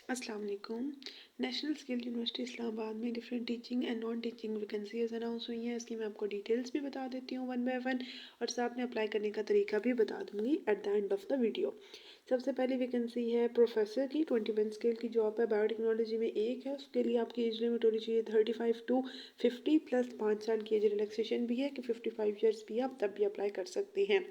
अस्सलाम वालेकुम। National skill university Islamabad में different teaching and non teaching vacancies announce हुई हैं। इसकी मैं आपको डिटेल्स भी बता देती हूँ वन बाय वन, और साथ में अप्लाई करने का तरीका भी बता दूँगी at the end of the video. सबसे पहली वैकेंसी है प्रोफेसर की। 21 स्केल की जॉब है, बायोटेक्नोलॉजी में एक है। उसके लिए आपकी एज लिमिट होनी चाहिए 35 टू 50 प्लस 5 साल की एज रिलैक्सेशन भी है कि 55 ईयर्स भी है, आप तब भी अप्लाई कर सकते हैं।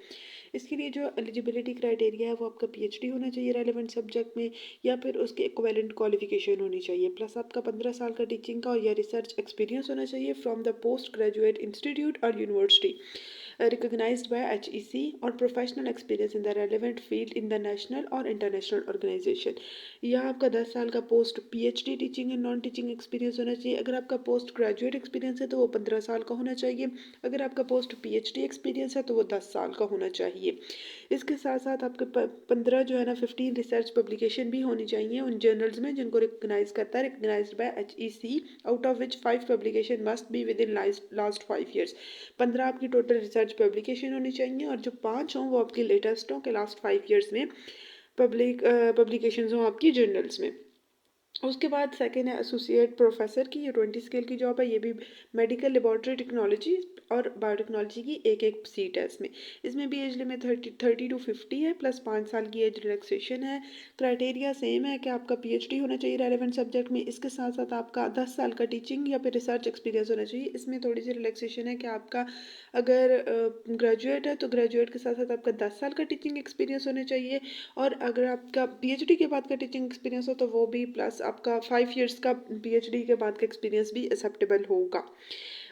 इसके लिए जो एलिजिबिलिटी क्राइटेरिया है वो आपका पीएचडी होना चाहिए रेलेवेंट सब्जेक्ट में, या फिर उसके इक्विवेलेंट क्वालिफिकेशन होनी चाहिए, प्लस आपका 15 साल का टीचिंग का और या रिसर्च एक्सपीरियंस होना चाहिए from the post graduate institute और यूनिवर्सिटी recognized by HEC और professional experience in the relevant field in the national और इंटरनेशनल ऑर्गेनाइजेशन। या आपका 10 साल का post PhD teaching and non teaching experience होना चाहिए। अगर आपका पोस्ट ग्रेजुएट एक्सपीरियंस है तो वो 15 साल का होना चाहिए। अगर आपका पोस्ट पीएचडी एक्सपीरियंस है तो वो 10 साल का होना चाहिए। इसके साथ साथ आपके 15 जो है ना 15 रिसर्च पब्लिकेशन भी होनी चाहिए उन जर्नल्स में जिनको रिकग्नाइज करता है, recognized by HEC, out of which 5 publication must be with इन लास्ट 5 ईयर्स। 15 आपकी टोटल रिसर्च पब्लिकेशन होनी चाहिए, और जो 5 हों वो आपकी लेटेस्ट हों के लास्ट 5 ईयर्स में पब्लिकेशन हों आपकी जर्नल्स में। उसके बाद सेकेंड है एसोसिएट प्रोफेसर की। ये 20 स्केल की जॉब है। ये भी मेडिकल लेबॉर्ट्री टेक्नोलॉजी और बायोटेक्नोलॉजी की एक एक सीट है इसमें। इसमें भी एज लिमिट 30 टू 50 है, प्लस 5 साल की एज रिलैक्सेशन है। क्राइटेरिया सेम है कि आपका पीएचडी होना चाहिए रेलेवेंट सब्जेक्ट में। इसके साथ साथ आपका 10 साल का टीचिंग या फिर रिसर्च एक्सपीरियंस होना चाहिए। इसमें थोड़ी सी रिलैक्सेशन है कि आपका अगर ग्रेजुएट है तो ग्रेजुएट के साथ साथ आपका 10 साल का टीचिंग एक्सपीरियंस होना चाहिए, और अगर आपका पीएचडी के बाद का टीचिंग एक्सपीरियंस हो तो वो भी, प्लस आपका 5 ईयर्स का पीएचडी के बाद का एक्सपीरियंस भी एक्सेप्टेबल होगा।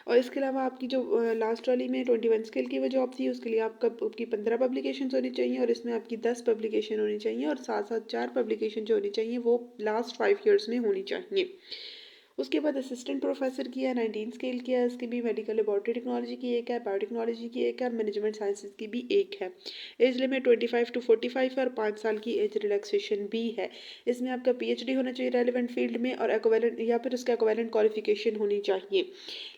और इसके अलावा आपकी जो लास्ट वाली में 21 स्केल की वो जॉब थी, उसके लिए आपकी 15 पब्लिकेशन होनी चाहिए, और इसमें आपकी 10 पब्लिकेशन होनी चाहिए, और साथ साथ 4 पब्लिकेशन जो होनी चाहिए वो लास्ट 5 ईयर्स में होनी चाहिए। उसके बाद असिस्टेंट प्रोफेसर की है, 19 स्केल की है। इसकी भी मेडिकल लेबॉर्ट्री टेक्नोलॉजी की एक है, बायोटेक्नोलॉजी की एक है, और मैनेजमेंट साइंसेज की भी एक है। एज लिमिट 25 टू 45 है, और 5 साल की एज रिलैक्सेशन भी है। इसमें आपका पीएचडी होना चाहिए रेलिवेंट फील्ड में, और एक्विवेलेंट या फिर उसका एक्विवेलेंट क्वालिफिकेशन होनी चाहिए।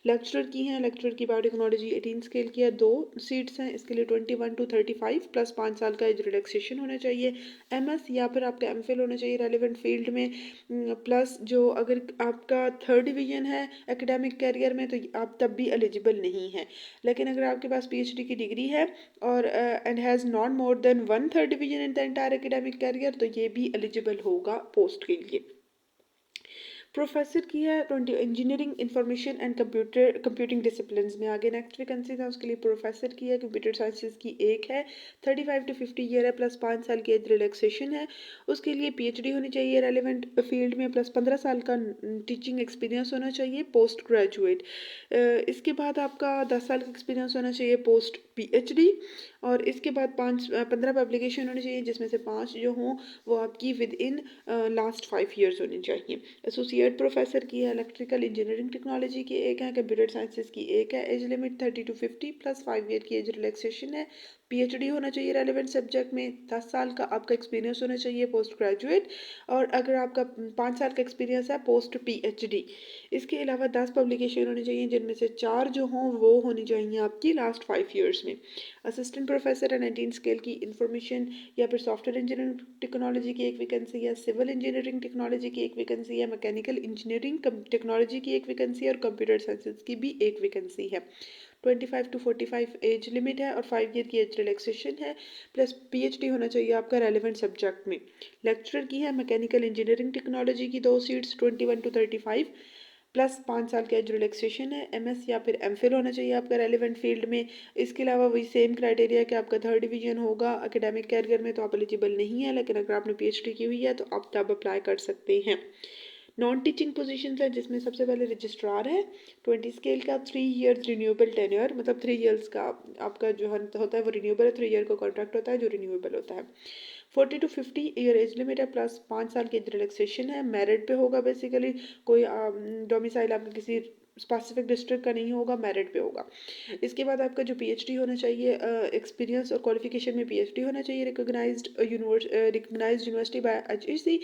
लेक्चरर की हैं, लेक्चरर की बायोटेक्नोलॉजी 18 स्केल की है, 2 सीट्स हैं। इसके लिए 21 टू 35 प्लस 5 साल का एज रिलैक्सेशन होना चाहिए। एमएस या फिर आपका एमफिल होना चाहिए रेलिवेंट फील्ड में, प्लस जो अगर आपका 3rd डिवीजन है एकेडमिक कैरियर में तो आप तब भी एलिजिबल नहीं है। लेकिन अगर आपके पास पीएचडी की डिग्री है और and has not more than 1/3 division in the entire academic career तो ये भी एलिजिबल होगा पोस्ट के लिए। प्रोफेसर की है 20 engineering information and computing discipline में। आगे नेक्स्ट वैकेंसी था उसके लिए प्रोफेसर की है, कंप्यूटर साइंसेज की एक है। 35 टू 50 ईयर है, प्लस 5 साल की एज रिलैक्सेशन है। उसके लिए पीएचडी होनी चाहिए रेलिवेंट फील्ड में, प्लस 15 साल का टीचिंग एक्सपीरियंस होना चाहिए पोस्ट ग्रेजुएट। इसके बाद आपका 10 साल का एक्सपीरियंस होना चाहिए पोस्ट पीएचडी, और इसके बाद 15 पब्लिकेशन होनी चाहिए जिसमें से 5 जो हों वो आपकी विद इन लास्ट 5 ईयर्स होनी चाहिए। एसोसिएट प्रोफेसर की है, इलेक्ट्रिकल इंजीनियरिंग टेक्नोलॉजी की एक है, कंप्यूटर साइंसेज की एक है। Age limit 30 to 50 plus 5 year की एज रिलैक्सेशन है। पीएचडी होना चाहिए रेलिवेंट सब्जेक्ट में। 10 साल का आपका एक्सपीरियंस होना चाहिए पोस्ट ग्रेजुएट, और अगर आपका 5 साल का एक्सपीरियंस है पोस्ट पीएचडी। इसके अलावा 10 पब्लिकेशन होनी चाहिए जिनमें से 4 जो हों वो होनी चाहिए आपकी लास्ट 5 ईयर्स में। असिस्टेंट प्रोफेसर है 19 स्केल की, इंफॉर्मेशन या फिर सॉफ्टवेयर इंजीनियरिंग टेक्नोलॉजी की एक वैकेंसी है, सिविल इंजीनियरिंग टेक्नोलॉजी की एक वैकेंसी है, मैकेनिकल इंजीनियरिंग टेक्नोलॉजी की एक वैकेंसी है, और कंप्यूटर साइंसेज की भी एक वैकेंसी है। 25 टू 45 एज लिमिट है, और 5 ईयर की एज रिलैक्सेशन है, प्लस पीएचडी होना चाहिए आपका रेलिवेंट सब्जेक्ट में। लेक्चरर की है मैकेनिकल इंजीनियरिंग टेक्नोलॉजी की 2 सीट्स, 21 टू 35 प्लस 5 साल का एज रिलैक्सेशन है। एमएस या फिर एमफिल होना चाहिए आपका रेलिवेंट फील्ड में। इसके अलावा वही सेम क्राइटेरिया कि आपका 3rd डिवीजन होगा एकेडमिक कैरियर में तो आप एलिजिबल नहीं है, लेकिन अगर आपने पीएचडी की हुई है तो आप तब अप्लाई कर सकते हैं। नॉन टीचिंग पोजीशंस है जिसमें सबसे पहले रजिस्ट्रार है, 20 स्केल का, 3 ईयर्स रिन्यूएबल टेन्योर, मतलब 3 ईयर्स का आपका जो होता है वो रिन्यूएबल है, 3 ईयर का कॉन्ट्रैक्ट होता है जो रिन्यूएबल होता है। 40 टू 50 ईयर एज लिमिट है, प्लस 5 साल की रिलैक्सेशन है। मेरिट पे होगा बेसिकली, कोई डोमिसाइल आपका किसी स्पेसिफिक डिस्ट्रिक्ट का नहीं होगा, मेरिट पे होगा। इसके बाद आपका जो पीएचडी होना चाहिए, एक्सपीरियंस और क्वालिफिकेशन में पीएचडी होना चाहिए, रिकॉग्नाइज्ड यूनिवर्सिटी बाय एचईसी,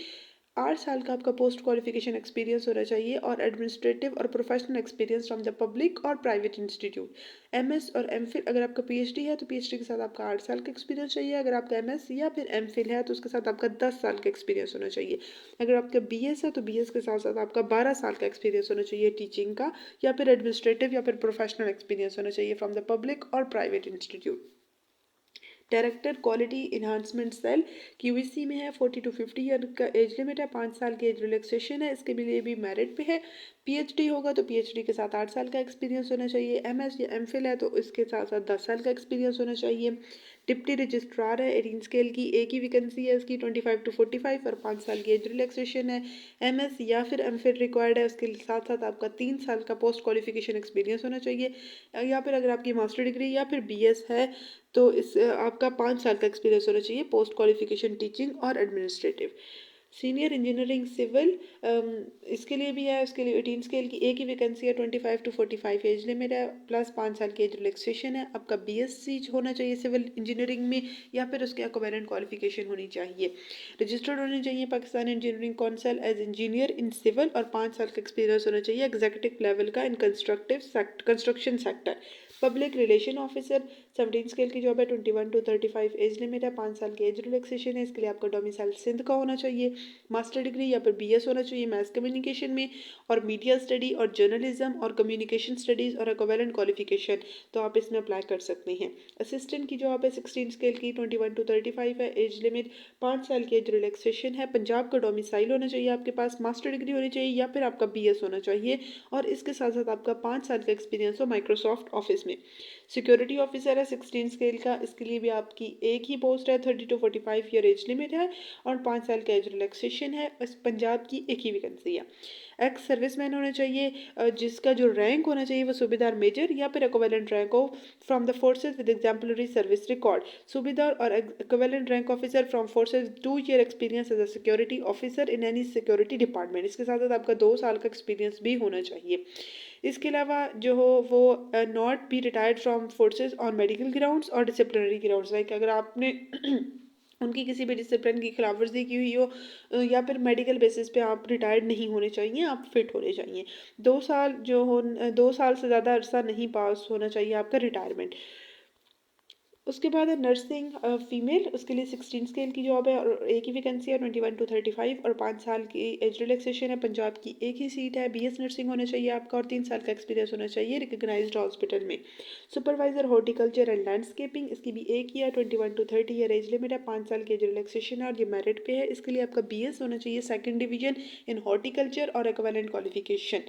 8 साल का आपका पोस्ट क्वालिफिकेशन एक्सपीरियंस होना चाहिए और एडमिनिस्ट्रेटिव और professional experience from the public और प्राइवेट इंस्टीट्यूट। एमएस और एमफिल, अगर आपका पीएचडी है तो पीएचडी के साथ आपका 8 साल का एक्सपीरियंस चाहिए। अगर आपका एमएस या फिर एमफिल है तो उसके साथ आपका 10 साल का एक्सपीरियंस होना चाहिए। अगर आपका बीएस है तो बीएस के साथ साथ आपका 12 साल का एक्सपीरियंस होना चाहिए टीचिंग का, या फिर एडमिनिस्ट्रेटिव या फिर प्रोफेशनल एक्सपीरियंस होना चाहिए फ्रॉम द पब्लिक और private institute. Director quality enhancement cell QEC में है, 40 to 50 ईयर का एज लिमिट है, 5 साल की एज रिलैक्सेशन है, इसके लिए भी मेरिट पे है। पीएचडी होगा तो पीएचडी के साथ 8 साल का एक्सपीरियंस होना चाहिए। एमएस या एमफिल है तो इसके साथ साथ 10 साल का एक्सपीरियंस होना चाहिए। डिप्टी रजिस्ट्रार है, 18 स्केल की, एक ही वैकेंसी है इसकी, 25 to 45 और 5 साल की एज रिलैक्सेशन है। एमएस या फिर एमफिल रिक्वायर्ड है, उसके साथ साथ आपका 3 साल का पोस्ट क्वालिफिकेशन एक्सपीरियंस होना चाहिए। या फिर अगर आपकी मास्टर डिग्री या फिर बीएस है तो इस आपका 5 साल का एक्सपीरियंस होना चाहिए पोस्ट क्वालिफिकेशन टीचिंग और एडमिनिस्ट्रेटिव। सीनियर इंजीनियरिंग सिविल, इसके लिए भी है, उसके लिए 18 स्केल की एक ही वैकेंसी है, 25 to 45 एज लिमिट है, प्लस 5 साल की एज रिलैक्सेशन है। आपका बीएससी होना चाहिए सिविल इंजीनियरिंग में, या फिर उसके इक्विवेलेंट क्वालिफिकेशन होनी चाहिए। रजिस्टर्ड होनी चाहिए Pakistan engineering council as engineer in civil, और 5 साल का एक्सपीरियंस होना चाहिए एग्जीक्यूटिव लेवल का in construction sector. Public relation officer, 17 scale की जॉब है, 21 to 35 एज लिमिट है, 5 साल की एज रिलैक्सेशन है, इसके लिए आपका डोमिसाइल सिंध का होना चाहिए। मास्टर डिग्री या फिर बीएस होना चाहिए मैथ कम्युनिकेशन में, और मीडिया स्टडी और जर्नलिज्म और कम्युनिकेशन स्टडीज़ और इक्विवेलेंट क्वालिफिकेशन, तो आप इसमें अप्लाई कर सकते हैं। असिस्टेंट की जॉब है, 16 स्केल की, 21 to 35 है, एज लिमिट 5 साल की एज रिलैक्सेशन है। पंजाब का डोमिसाइल होना चाहिए आपके पास, मास्टर डिग्री होनी चाहिए या फिर आपका बीएस होना चाहिए, और इसके साथ साथ आपका 5 साल का एक्सपीरियंस हो माइक्रोसॉफ्ट ऑफिस में। सिक्योरिटी ऑफिसर है, 16 स्केल का, इसके लिए भी आपकी एक ही पोस्ट है, 30 to 45 ईयर एज लिमिट है, और 5 साल का एज रिलैक्सेशन है। बस पंजाब की एक ही वैकेंसी है। एक्स सर्विसमैन होना चाहिए, जिसका जो रैंक होना चाहिए वो सूबेदार मेजर या फिर इक्विवेलेंट रैंक हो from the forces with exemplary service record. Subedar और equivalent rank officer from forces 2 year experience as a security officer in any security department, इसके साथ साथ आपका 2 साल का एक्सपीरियंस भी होना चाहिए। इसके अलावा जो हो वो not be retired from forces on medical grounds और डिसिप्लिनरी ग्राउंड्स, लाइक अगर आपने उनकी किसी भी डिसिप्लिन की खिलाफवर्जी की हुई हो या फिर मेडिकल बेसिस पे आप रिटायर्ड नहीं होने चाहिए, आप फिट होने चाहिए। 2 साल जो हो 2 साल से ज़्यादा अरसा नहीं पास होना चाहिए आपका रिटायरमेंट। उसके बाद है नर्सिंग फीमेल, उसके लिए 16 स्केल की जॉब है और एक ही वैकेंसी है, 21 to 35 और 5 साल की एज रिलैक्सेशन है। पंजाब की एक ही सीट है, बीएस नर्सिंग होना चाहिए आपका, और 3 साल का एक्सपीरियंस होना चाहिए रिकग्नाइज्ड हॉस्पिटल में। सुपरवाइजर हॉर्टिकल्चर एंड लैंडस्केपिंग, इसकी भी एक ही है, 21 to 30 ईयर एज लिमिट है, 5 साल की एज रिलैक्सेशन है, और ये मेरिट पे है। इसके लिए आपका बीएस होना चाहिए सेकंड डिवीजन इन हॉर्टिकल्चर और इक्विवेलेंट क्वालिफिकेशन,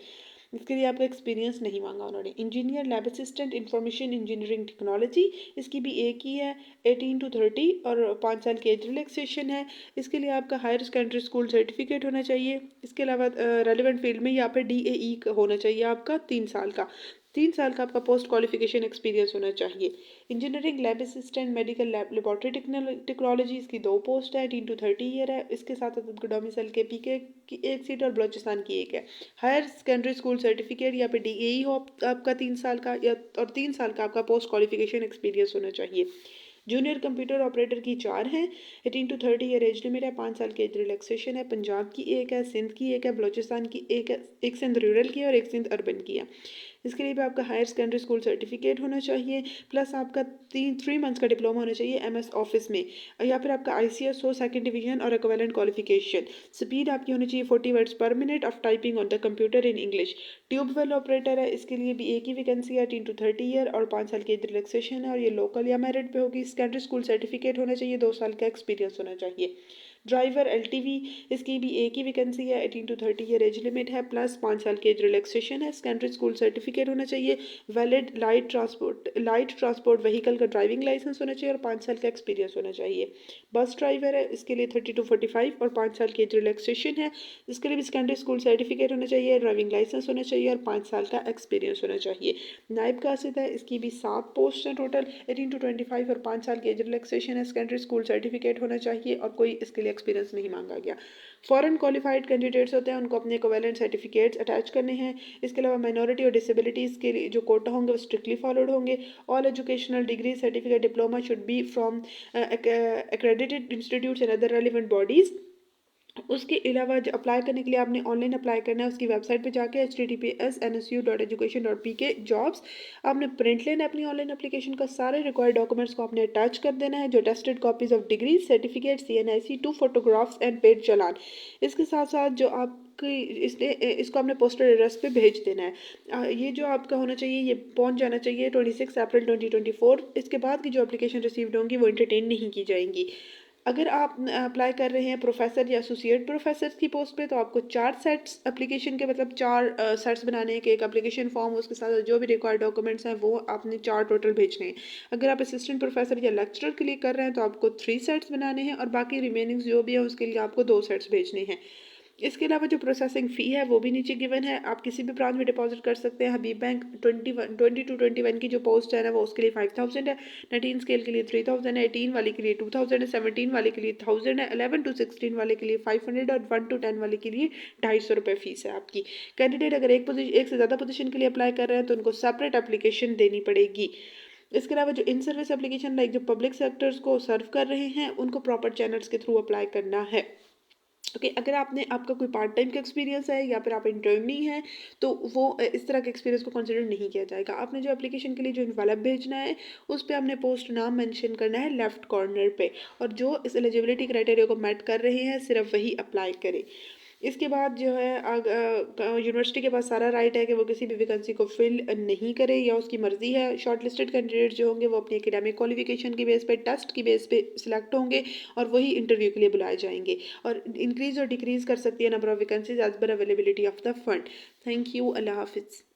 इसके लिए आपका एक्सपीरियंस नहीं मांगा उन्होंने। Engineer lab assistant information engineering technology, इसकी भी एक ही है, 18 to 30 और 5 साल की एज रिलैक्सेशन है। इसके लिए आपका हायर सेकेंडरी स्कूल सर्टिफिकेट होना चाहिए। इसके अलावा रेलिवेंट फील्ड में या फिर डीएई होना चाहिए आपका 3 साल का। 3 साल का आपका पोस्ट क्वालिफिकेशन एक्सपीरियंस होना चाहिए। Engineering lab assistant medical lab laboratory technology, इसकी 2 पोस्ट है, 18 to 30 ईयर है। इसके साथ साथ आपका डोमिसाइल के पीके की एक सीट और बलोचिस्तान की एक है। हायर सेकेंडरी स्कूल सर्टिफिकेट या फिर डीएई हो आपका 3 साल का, या और 3 साल का आपका पोस्ट क्वालिफिकेशन एक्सपीरियंस होना चाहिए। जूनियर कंप्यूटर ऑपरेटर की 4 हैं, 18 to 30 ईयर एज लिमिट है, 5 साल की एज रिलैक्सेशन है। पंजाब की एक है, सिंध की एक है, बलोचिस्तान की एक है, एक सिंध रूरल की है और एक सिंध अर्बन की है। इसके लिए भी आपका हायर सेकेंडरी स्कूल सर्टिफिकेट होना चाहिए, प्लस आपका 3 मंथ्स का डिप्लोमा होना चाहिए एमएस ऑफिस में, या फिर आपका आईसीएस हो सेकंड डिवीजन और इक्विवेलेंट क्वालिफिकेशन। स्पीड आपकी होनी चाहिए 40 words per minute of typing on the computer in English. Tube well operator है, इसके लिए भी एक ही वैकेंसी है, 18 to 30 ईयर और 5 साल की रिलैक्सेशन है, और ये लोकल या मेरिट पे होगी। सेकेंडरी स्कूल सर्टिफिकेट होना चाहिए, 2 साल का एक्सपीरियंस होना चाहिए। ड्राइवर एलटीवी, इसकी भी एक ही वैकेंसी है, 18 to 30 ईयर एज लिमिट है, प्लस 5 साल की एज रिलैक्सेशन है। सेकेंडरी स्कूल सर्टिफिकेट होना चाहिए। वैलिड लाइट ट्रांसपोर्ट व्हीकल का ड्राइविंग लाइसेंस होना चाहिए और 5 साल का एक्सपीरियंस होना चाहिए। बस ड्राइवर है, इसके लिए 30 to 45 और 5 साल की एज रिलैक्सेशन है। इसके लिए भी सेकेंडरी स्कूल सर्टिफिकेट होना चाहिए, ड्राइविंग लाइसेंस होना चाहिए और 5 साल का एक्सपीरियंस होना चाहिए। नायब कासिद है, इसकी भी 7 पोस्ट हैं टोटल, 18 to 25 और 5 साल की एज रिलैक्सेशन है। सेकेंडरी स्कूल सर्टिफिकेट होना चाहिए और कोई इसके लिए एक्सपीरियंस नहीं मांगा गया। फॉरेन क्वालिफाइड कैंडिडेट्स होते हैं, उनको अपने इक्विवेलेंट सर्टिफिकेट्स अटैच करने हैं। इसके अलावा माइनॉरिटी और डिसेबिलिटीज़ के लिए जो कोटा होंगे वो स्ट्रिक्टली फॉलोड होंगे। All educational degree certificate diploma should be from accredited institutes and other relevant bodies उसके अलावा जो अप्लाई करने के लिए आपने ऑनलाइन अप्लाई करना है, उसकी वेबसाइट पे जाके https://nsu.education.pk जॉब्स आपने प्रिंट लेना है अपनी ऑनलाइन एप्लीकेशन का। सारे रिक्वायर्ड डॉक्यूमेंट्स को आपने अटैच कर देना है, जो tested copies of degree certificate CNIC 2 photographs and paid challan. इसके साथ साथ जो आपकी इसको आपने पोस्टल एड्रेस पे भेज देना है। ये जो आपका होना चाहिए, ये पहुंच जाना चाहिए 26 अप्रैल 2024। इसके बाद की जो एप्लीकेशन रिसीव्ड होंगी वो इंटरटेन नहीं की जाएंगी। अगर आप अप्लाई कर रहे हैं प्रोफेसर या एसोसिएट प्रोफेसर की पोस्ट पे, तो आपको 4 सेट्स एप्लीकेशन के, मतलब 4 सेट्स बनाने हैं कि एक एप्लीकेशन फॉर्म, उसके साथ जो भी रिक्वायर्ड डॉक्यूमेंट्स हैं वो आपने 4 टोटल भेजने हैं। अगर आप असिस्टेंट प्रोफेसर या लेक्चरर के लिए कर रहे हैं तो आपको 3 सेट्स बनाने हैं, और बाकी रिमेनिंग जो भी है उसके लिए आपको 2 सेट्स भेजने हैं। इसके अलावा जो प्रोसेसिंग फ़ी है वो भी नीचे गिवन है। आप किसी भी ब्रांच में डिपॉजिट कर सकते हैं। हबीब बैंक 20 to 21 की जो पोस्ट है ना, वो उसके लिए 5000 है। 19 स्केल के लिए 3000 है। 18 वाले के लिए 2000 है। 17 वाले के लिए 1000 है। 11 to 16 वाले के लिए 500 और 1 to 10 वाले के लिए 250 रुपये फ़ीस है आपकी। कैंडिडेट अगर एक से ज़्यादा पोजीशन के लिए अप्लाई कर रहे हैं तो उनको सेपरेट एप्लीकेशन देनी पड़ेगी। इसके अलावा जो इन सर्विस एप्लीकेशन लाइक जो पब्लिक सेक्टर्स को सर्व कर रहे हैं उनको प्रॉपर चैनल्स के थ्रू अप्लाई करना है। ओके, अगर आपका कोई पार्ट टाइम का एक्सपीरियंस है या फिर आप इंटर्नी हैं, तो वो इस तरह के एक्सपीरियंस को कंसिडर नहीं किया जाएगा। आपने जो एप्लीकेशन के लिए जो इन्वेलप भेजना है, उस पे आपने पोस्ट नाम मेंशन करना है लेफ्ट कॉर्नर पे, और जो इस एलिजिबिलिटी क्राइटेरिया को मेट कर रहे हैं सिर्फ वही अप्लाई करें। इसके बाद जो है यूनिवर्सिटी के पास सारा राइट है कि वो किसी भी वैकेंसी को फिल नहीं करे, या उसकी मर्जी है। शॉर्ट लिस्टेड कैंडिडेट जो होंगे वो अपनी एकेडमिक क्वालिफिकेशन की बेस पे, टेस्ट की बेस पे सिलेक्ट होंगे और वही इंटरव्यू के लिए बुलाए जाएंगे। और इंक्रीज और डिक्रीज कर सकती है number of vacancies as per availability of the fund. Thank you, Allah हाफिज़।